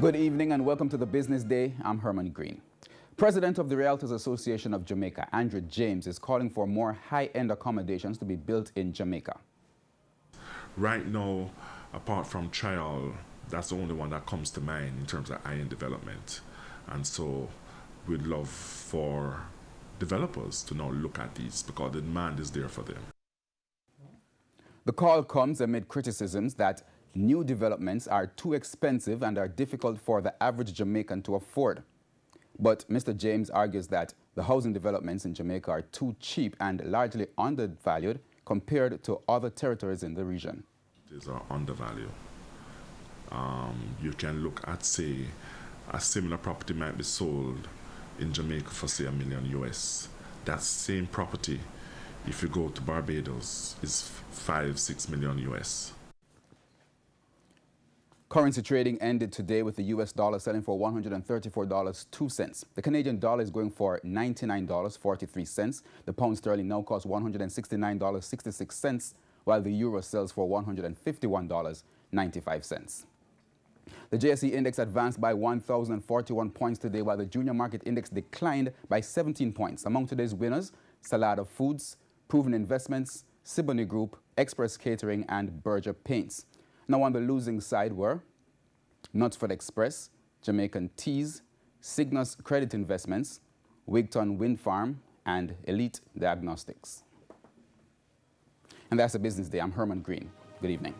Good evening and welcome to the Business Day. I'm Herman Green. President of the Realtors Association of Jamaica, Andrew James, is calling for more high-end accommodations to be built in Jamaica. Right now, apart from Trial, that's the only one that comes to mind in terms of high-end development. And so we'd love for developers to now look at these because the demand is there for them. The call comes amid criticisms that new developments are too expensive and are difficult for the average Jamaican to afford. But Mr. James argues that the housing developments in Jamaica are too cheap and largely undervalued compared to other territories in the region. These are undervalued. You can look at, say, a similar property might be sold in Jamaica for, say, $1 million US. That same property, if you go to Barbados, is $5-6 million US. Currency trading ended today with the US dollar selling for $134.02. The Canadian dollar is going for $99.43. The pound sterling now costs $169.66, while the euro sells for $151.95. The JSE index advanced by 1,041 points today, while the junior market index declined by 17 points. Among today's winners, Salada Foods, Proven Investments, Siboney Group, Express Catering, and Berger Paints. Now on the losing side were Knutsford Express, Jamaican Teas, Cygnus Credit Investments, Wigton Wind Farm, and Elite Diagnostics. And that's the Business Day. I'm Herman Green. Good evening.